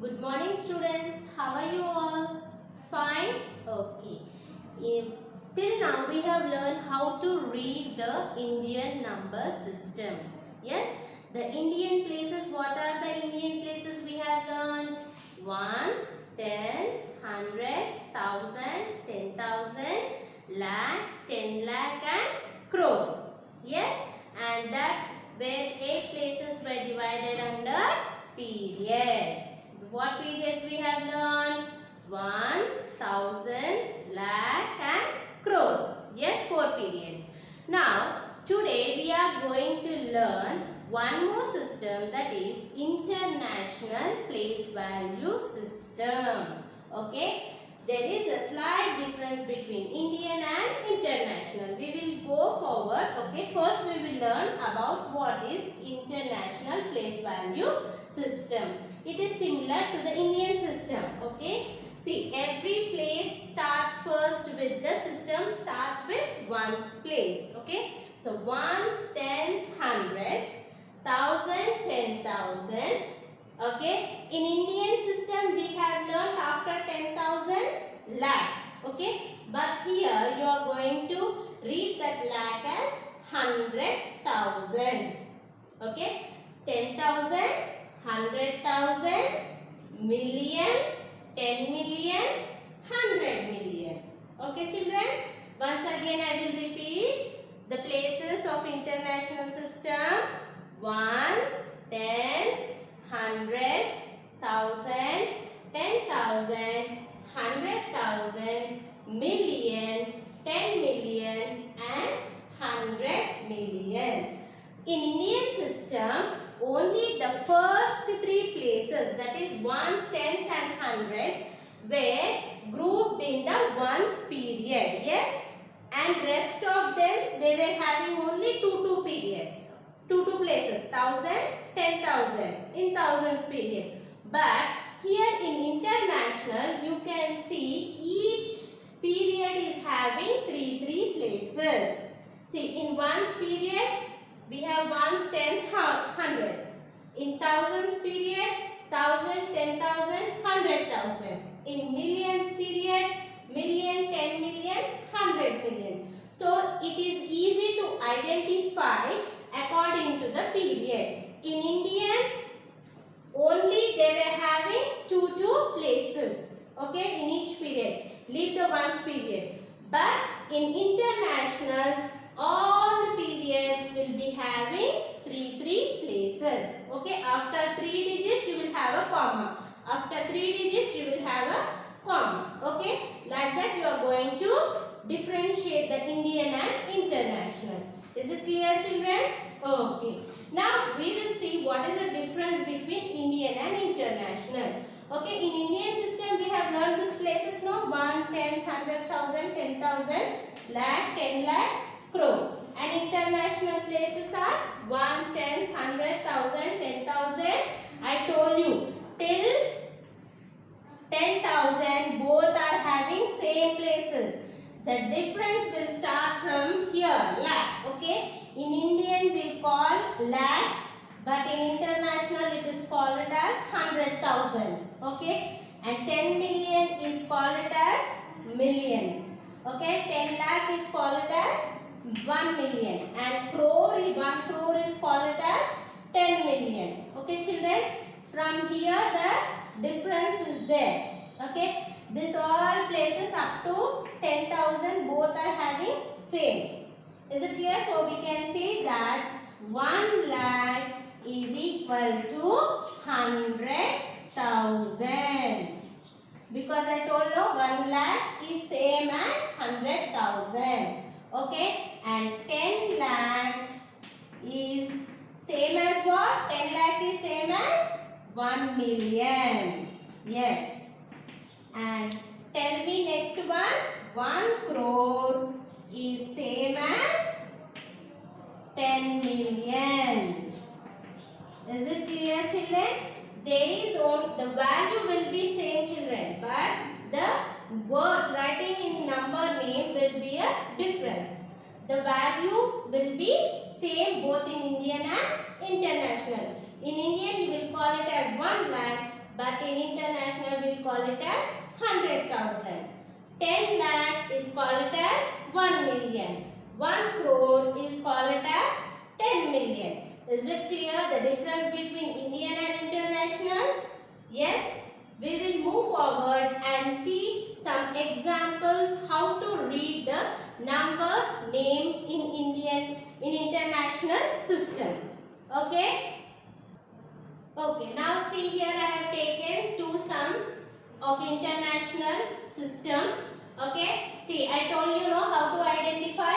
Good morning students. How are you all? Fine? Okay. If, till now we have learned how to read the Indian number system. Yes? The Indian places, what are the Indian places we have learned? Ones, tens, hundreds, thousand, 10,000, lakh, 10 lakh and crores. Yes? And that where 8 places were divided under periods. What periods we have learned? Ones, thousands, lakh and crore. Yes, 4 periods. Now, today we are going to learn one more system, that is international place value system. Okay. There is a slight difference between Indian and international. We will go forward. Okay. First we will learn about what is international place value system. It is similar to the Indian system. Okay. See, every place starts first with the system starts with ones place. Okay. So ones, tens, hundreds, thousand, 10,000. Okay. In Indian system we have learned after 10,000 lakh. Okay. But here you are going to read that lakh as 100,000. Okay. 10,000, 100,000, million, 10 million, 100 million. Okay children. Once again I will repeat the places of international system. Ones, tens, hundreds, thousand, 10,000, 100,000, million, 10 million and 100 million. In Indian system, only the first 3 places, that is ones, tens and hundreds, were grouped in the ones period. Yes, and rest of them they were having only 2 periods. 2 places, 1,000, 10,000 in thousands period. But here in international you can see each period is having 3 places. See, in ones period we have ones, tens, hundreds. In thousands period 1,000, 10,000, 100,000. In millions period million, 10 million, 100 million. So it is easy to identify according to the period. In Indian, only they were having 2 places. Okay, in each period. Leave the ones period. But in international, all the periods will be having 3 places. Okay, after 3 digits you will have a comma. After 3 digits you will have a comma. Okay, like that you are going to differentiate the Indian and international. Is it clear children? Okay. Now we will see what is the difference between Indian and international. Okay, in Indian system we have learned these places now. Ones, tens, hundreds, thousand, 10,000, lakh, 10 lakh, crore. And international places are ones, tens, 100,000, 10,000. I told you till 10,000 both are having same places. The difference will start from here, lakh. Okay. In Indian we call lakh, but in international it is called as 100,000. Okay. And 10 million is called as million. Okay. 10 lakh is called as 1 million. And crore, 1 crore is called as 10 million. Okay children. From here the difference is there. Okay. This all places up to 10,000 both are having same. Is it clear? So we can see that 1 lakh is equal to 100,000. Because I told you 1 lakh is same as 100,000. Okay. And 10 lakh is same as what? 10 lakh is same as 1 million. Yes. And tell me next one. 1 crore is same as 10 million. Is it clear children? The value will be same children, but the words writing in number name will be a difference. The value will be same both in Indian and international. In Indian we will call it as 1 lakh, but in international we'll call it as 100,000. 10 lakh is called as 1 million. 1 crore is called as 10 million. Is it clear the difference between Indian and international? Yes. We will move forward and see some examples how to read the number name in international system. Okay. Okay. Now see here I have taken two sums of international system. Okay. See I told you how to identify.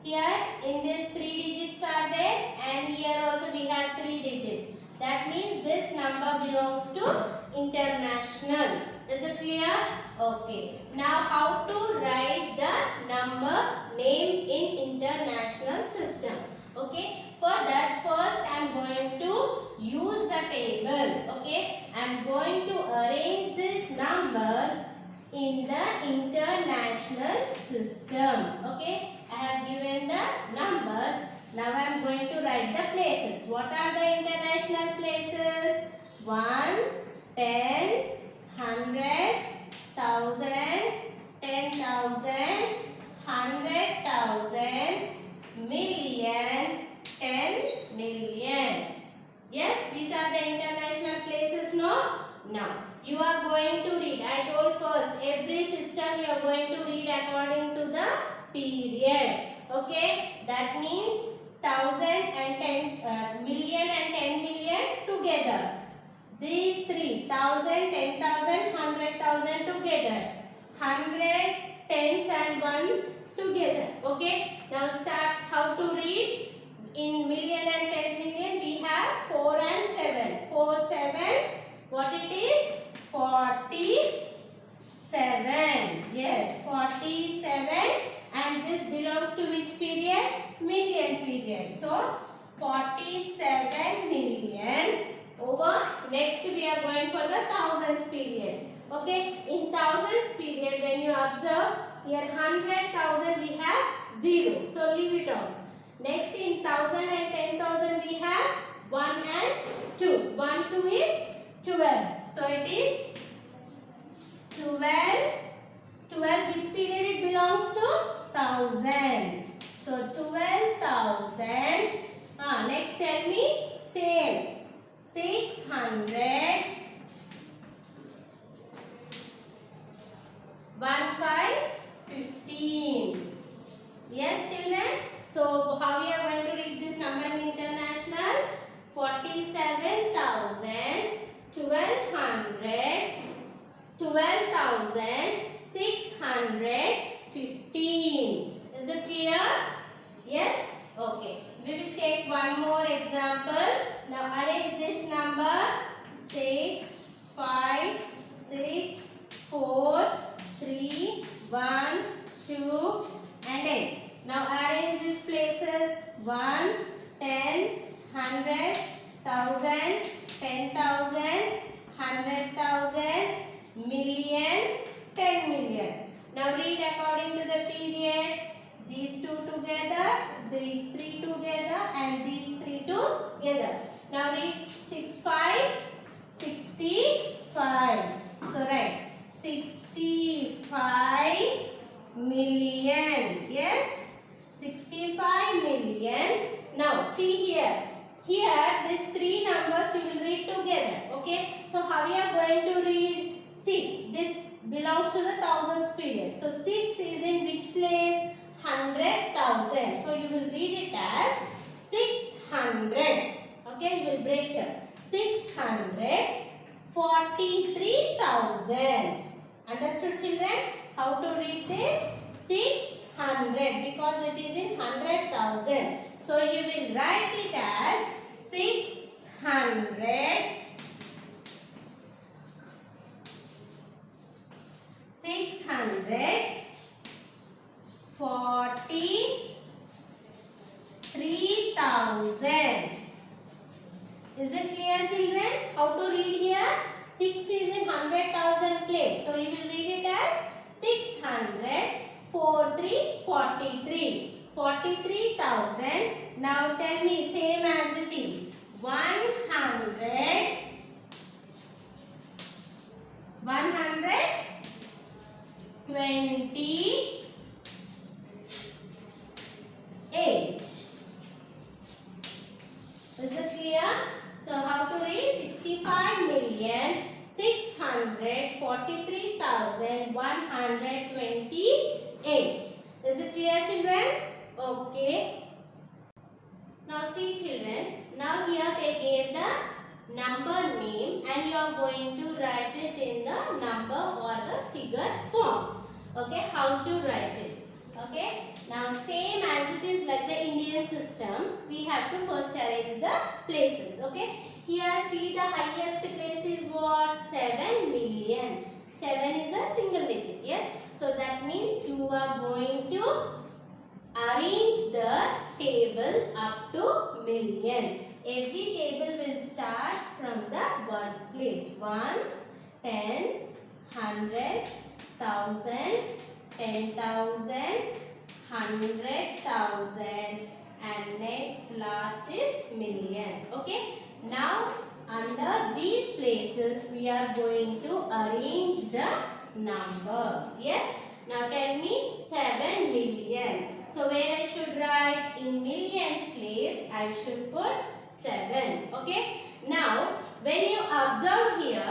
Here in this 3 digits are there and here also we have 3 digits. That means this number belongs to international. Is it clear? Okay. Now how to write the number name in international system? Okay. For that first I am going to use the table. Okay. I am going to arrange these numbers in the international system. Okay. I have given the numbers. Now I am going to write the places. What are the international places? Ones, tens, hundreds, thousand, 10,000, 100,000, million, 10 million. Yes, these are the international places, no? Now, you are going to read. I told first, every system you are going to read according to the period. Okay, that means 1,000 and 10 million and 10 million together. These three, 1,000, 10,000, 100,000 together. 100, tens and ones together. Okay, now start how to read. In million and 10 million we have 4 and 7. 4, 7, what it is? 47. Yes, 47. And this belongs to which period? Million period. So, 47 million over. Next we are going for the thousands period. Okay, in thousands period when you observe here 100,000 we have 0. So, leave it off. Next in 1,000 and 10,000 we have 1 and 2. 1, 2 is 12. So, it is 12. 12 which period it belongs to? 1,000. So 12,000. Next tell me same. 600. 1, 5, 15. Yes children. So how we are going to read this number in international? 47,000. 1,200. 12,615. Is it clear? Yes? Okay. We will take one more example. Now arrange this number. 6, 5, 6, 4, 3, 1, 2 and 8. Now arrange these places. Ones, tens, hundreds, 1,000, 10,000, 100,000, million, 10 million. Now read according to the period. These two together, these three together and these three together. Now read 6, 5, 65. So write 65 million. Yes, 65 million. Now see here. Here these three numbers you will read together. Okay. So how we are going to read? See, this belongs to the thousands period. So 6 is in which place? 100,000. So you will read it as 600. Okay, you will break here. 643,000. Understood children? How to read this? 600 because it is in 100,000. So you will write it as 600. 643,000. Is it clear children? How to read here? 6 is in 100,000 place. So you will read it as 600. 43,000. Now tell me same as it is. 100. 128. Is it clear? So how to read? 65,643,128. Is it clear, children? Okay. Now see, children. Now here they gave the number name and you are going to write it in the number or the figure form. Okay, how to write it? Okay, now same as it is like the Indian system, we have to first arrange the places. Okay, here see the highest place is what? 7 million. 7 is a single digit. Yes, so that means you are going to arrange the table up to million. Every table will start from the ones place. Ones, tens, hundreds, thousand, 10,000, 100,000, and next last is million. Okay. Now under these places we are going to arrange the number. Yes. Now tell me 7 million. So where I should write? In millions place I should put 7. Okay. Now when you observe here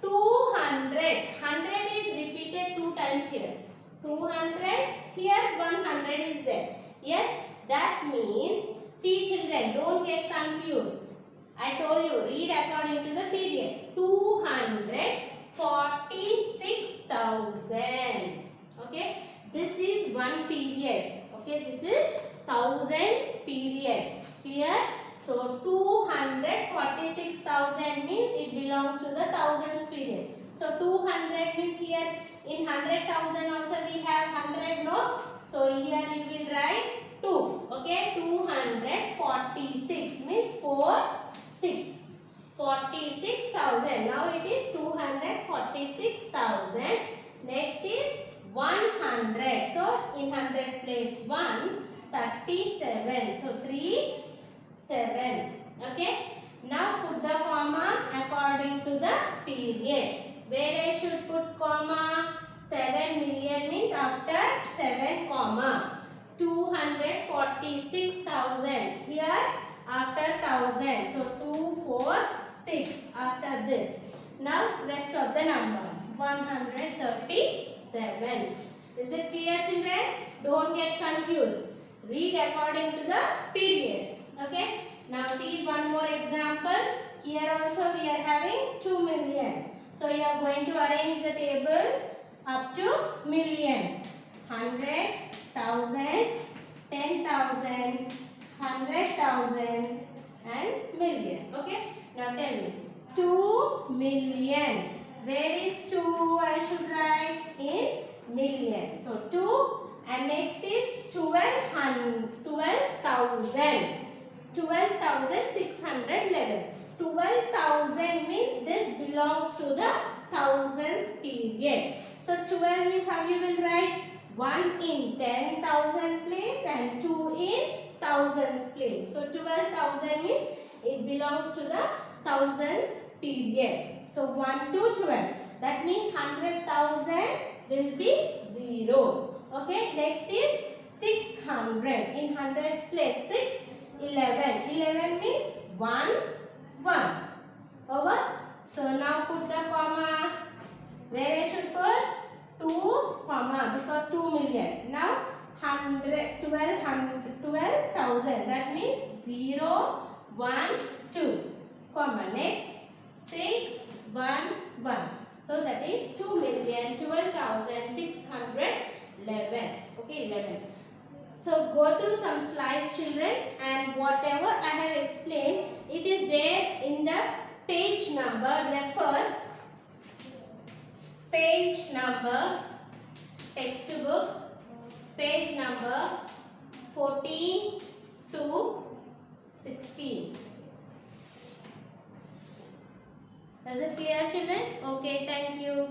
200. 100 is repeated 2 times here. 200 here 100 is there. Yes. That means see children, don't get confused. I told you read according to the period. 246,000. Okay, this is one period. Okay, this is thousands period. Clear? So 246,000 means it belongs to the thousands period. So 200 means here in 100,000 also we have 100, no? So here you will write 2. Okay, 246 means 4 6. 46,000. Now it is 246,000. Next is 100. So in 100 place 137. So 3 7. Okay. Now put the comma according to the period. Where I should put comma? 7 million means after 7 comma. 246,000. Here after 1000. So 246 after this. Now rest of the number. 137. Is it clear, children? Don't get confused. Read according to the period. Okay. Now see one more example. Here also we are having 2 million. So you are going to arrange the table up to million. 100, 1000, 10,000, 100,000 and million. Okay. Now tell me. 2 million. Where is 2? I should write in million. So 2 and next is 12,000. 12,611. 12,000 means this belongs to the thousands period. So 12 means how you will write? 1 in 10,000 place and 2 in thousands place. So 12,000 means it belongs to the thousands period. So 1 to 12. That means 100,000 will be 0. Okay. Next is 600. In hundreds place 6, 11. 11 means 1, 1. Over. So now put the comma. Where I should put? 2 comma because 2 million. Now 12,000. That means 0, 1, 2. Comma. Next 6, 1, 1. So that is 2,12,611. Okay, 11. So go through some slides, children, and whatever I have explained, it is there in the page number. Refer page number, textbook, page number 14 to 16. Is it clear, children? Okay, thank you.